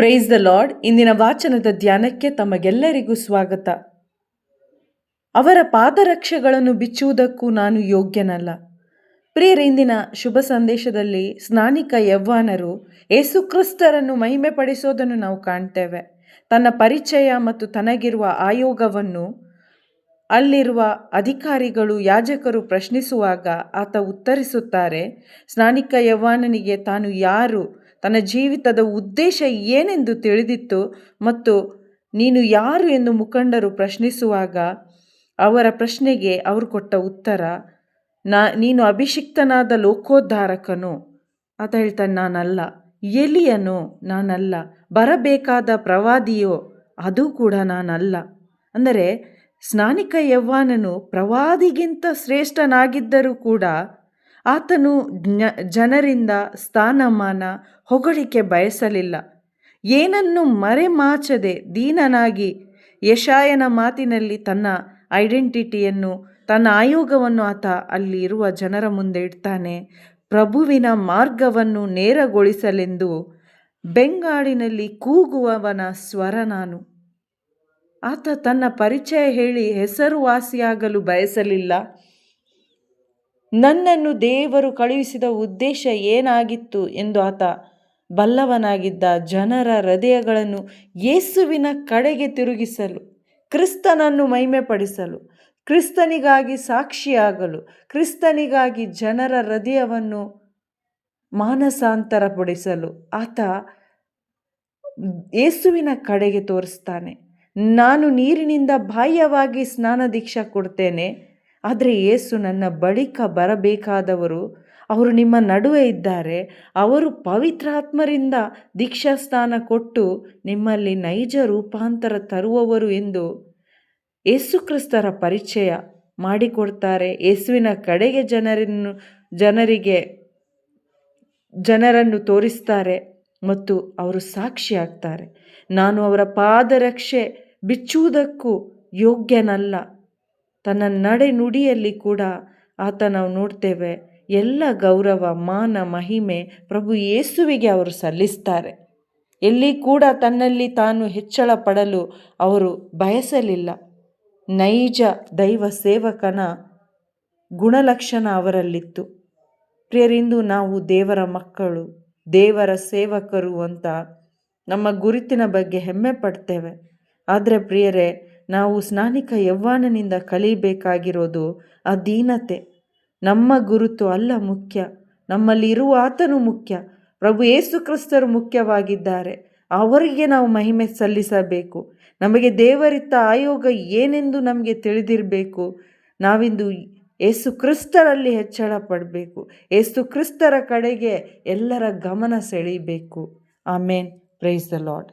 Price the lord. ಇಂದಿನ ವಾಚನದ ಧ್ಯಾನಕ್ಕೆ ತಮಗೆಲ್ಲರಿಗೂ ಸ್ವಾಗತ. ಅವರ ಪಾದರಕ್ಷೆಗಳನ್ನು ಬಿಚ್ಚುವುದಕ್ಕೂ ನಾನು ಯೋಗ್ಯನಲ್ಲ. ಪ್ರಿಯರೇ, ಇಂದಿನ ಶುಭ ಸಂದೇಶದಲ್ಲಿ ಸ್ನಾನಿಕ ಯವ್ವಾನರು ಯೇಸುಕ್ರಿಸ್ತರನ್ನು ಮಹಿಮೆ ಪಡಿಸೋದನ್ನು ನಾವು ಕಾಣ್ತೇವೆ. ತನ್ನ ಪರಿಚಯ ಮತ್ತು ತನಗಿರುವ ಆಯೋಗವನ್ನು ಅಲ್ಲಿರುವ ಅಧಿಕಾರಿಗಳು, ಯಾಜಕರು ಪ್ರಶ್ನಿಸುವಾಗ ಆತ ಉತ್ತರಿಸುತ್ತಾರೆ. ಸ್ನಾನಿಕ ಯವ್ವಾನನಿಗೆ ತಾನು ಯಾರು, ತನ್ನ ಜೀವಿತದ ಉದ್ದೇಶ ಏನೆಂದು ತಿಳಿದಿತ್ತು ಮತ್ತು ನೀನು ಯಾರು ಎಂದು ಮುಖಂಡರು ಪ್ರಶ್ನಿಸುವಾಗ ಅವರ ಪ್ರಶ್ನೆಗೆ ಅವರು ಕೊಟ್ಟ ಉತ್ತರ, ನೀನು ಅಭಿಷಿಕ್ತನಾದ ಲೋಕೋದ್ಧಾರಕನು. ಆತ ಹೇಳ್ತಾನೆ, ನಾನಲ್ಲ. ಎಲಿಯನು, ನಾನಲ್ಲ. ಬರಬೇಕಾದ ಪ್ರವಾದಿಯೋ, ಅದು ಕೂಡ ನಾನಲ್ಲ. ಅಂದರೆ ಸ್ನಾನಿಕ ಯವ್ವಾನನು ಪ್ರವಾದಿಗಿಂತ ಶ್ರೇಷ್ಠನಾಗಿದ್ದರೂ ಕೂಡ ಆತನು ಜನರಿಂದ ಸ್ಥಾನಮಾನ, ಹೊಗಳಿಕೆ ಬಯಸಲಿಲ್ಲ. ಏನನ್ನು ಮರೆಮಾಚದೆ ದೀನನಾಗಿ ಯೆಶಾಯನ ಮಾತಿನಲ್ಲಿ ತನ್ನ ಐಡೆಂಟಿಟಿಯನ್ನು, ತನ್ನ ಆಯೋಗವನ್ನು ಆತ ಅಲ್ಲಿ ಇರುವ ಜನರ ಮುಂದೆ ಇಡ್ತಾನೆ. ಪ್ರಭುವಿನ ಮಾರ್ಗವನ್ನು ನೇರಗೊಳಿಸಲೆಂದು ಬೆಂಗಾಡಿನಲ್ಲಿ ಕೂಗುವವನ ಸ್ವರ ನಾನು. ಆತ ತನ್ನ ಪರಿಚಯ ಹೇಳಿ ಹೆಸರುವಾಸಿಯಾಗಲು ಬಯಸಲಿಲ್ಲ. ನನ್ನನ್ನು ದೇವರು ಕಳುಹಿಸಿದ ಉದ್ದೇಶ ಏನಾಗಿತ್ತು ಎಂದು ಆತ ಬಲ್ಲವನಾಗಿದ್ದ. ಜನರ ಹೃದಯಗಳನ್ನು ಯೇಸುವಿನ ಕಡೆಗೆ ತಿರುಗಿಸಲು, ಕ್ರಿಸ್ತನನ್ನು ಮಹಿಮೆಪಡಿಸಲು, ಕ್ರಿಸ್ತನಿಗಾಗಿ ಸಾಕ್ಷಿಯಾಗಲು, ಕ್ರಿಸ್ತನಿಗಾಗಿ ಜನರ ಹೃದಯವನ್ನು ಮಾನಸಾಂತರಪಡಿಸಲು ಆತ ಯೇಸುವಿನ ಕಡೆಗೆ ತೋರಿಸ್ತಾನೆ. ನಾನು ನೀರಿನಿಂದ ಬಾಹ್ಯವಾಗಿ ಸ್ನಾನ ದೀಕ್ಷಾ ಕೊಡ್ತೇನೆ, ಆದರೆ ಯೇಸು ನನ್ನ ಬಳಿಕ ಬರಬೇಕಾದವರು, ಅವರು ನಿಮ್ಮ ನಡುವೆ ಇದ್ದಾರೆ. ಅವರು ಪವಿತ್ರಾತ್ಮರಿಂದ ದೀಕ್ಷಾಸ್ನಾನ ಕೊಟ್ಟು ನಿಮ್ಮಲ್ಲಿ ನೈಜ ರೂಪಾಂತರ ತರುವವರು ಎಂದು ಯೇಸುಕ್ರಿಸ್ತರ ಪರಿಚಯ ಮಾಡಿಕೊಡ್ತಾರೆ. ಯೇಸುವಿನ ಕಡೆಗೆ ಜನರನ್ನು ತೋರಿಸ್ತಾರೆ ಮತ್ತು ಅವರು ಸಾಕ್ಷಿಯಾಗ್ತಾರೆ. ನಾನು ಅವರ ಪಾದರಕ್ಷೆ ಬಿಚ್ಚುವುದಕ್ಕೂ ಯೋಗ್ಯನಲ್ಲ. ತನ್ನ ನಡೆ ನುಡಿಯಲ್ಲಿ ಕೂಡ ಆತ ನಾವು ನೋಡ್ತೇವೆ, ಎಲ್ಲ ಗೌರವ, ಮಾನ, ಮಹಿಮೆ ಪ್ರಭು ಯೇಸುವಿಗೆ ಅವರು ಸಲ್ಲಿಸ್ತಾರೆ. ಎಲ್ಲಿ ಕೂಡ ತನ್ನಲ್ಲಿ ತಾನು ಹೆಚ್ಚಳ ಪಡಲು ಅವರು ಬಯಸಲಿಲ್ಲ. ನೈಜ ದೈವ ಸೇವಕನ ಗುಣಲಕ್ಷಣ ಅವರಲ್ಲಿತ್ತು. ಪ್ರಿಯರಿಂದು ನಾವು ದೇವರ ಮಕ್ಕಳು, ದೇವರ ಸೇವಕರು ಅಂತ ನಮ್ಮ ಗುರುತಿನ ಬಗ್ಗೆ ಹೆಮ್ಮೆ ಪಡ್ತೇವೆ. ಆದರೆ ಪ್ರಿಯರೇ, ನಾವು ಸ್ನಾನಿಕ ಯವ್ವಾನನಿಂದ ಕಲಿಬೇಕಾಗಿರೋದು ಆ ದೀನತೆ. ನಮ್ಮ ಗುರುತು ಅಲ್ಲ ಮುಖ್ಯ, ನಮ್ಮಲ್ಲಿ ಇರುವ ಆತನು ಮುಖ್ಯ. ಪ್ರಭು ಯೇಸು ಕ್ರಿಸ್ತರು ಮುಖ್ಯವಾಗಿದ್ದಾರೆ. ಅವರಿಗೆ ನಾವು ಮಹಿಮೆ ಸಲ್ಲಿಸಬೇಕು. ನಮಗೆ ದೇವರಿತ್ತ ಆಯೋಗ ಏನೆಂದು ನಮಗೆ ತಿಳಿದಿರಬೇಕು. ನಾವಿಂದು ಯೇಸು ಕ್ರಿಸ್ತರಲ್ಲಿ ಹೆಚ್ಚಳ ಪಡಬೇಕು. ಯೇಸು ಕ್ರಿಸ್ತರ ಕಡೆಗೆ ಎಲ್ಲರ ಗಮನ ಸೆಳೀಬೇಕು. ಆಮೇನ್. Praise the lord.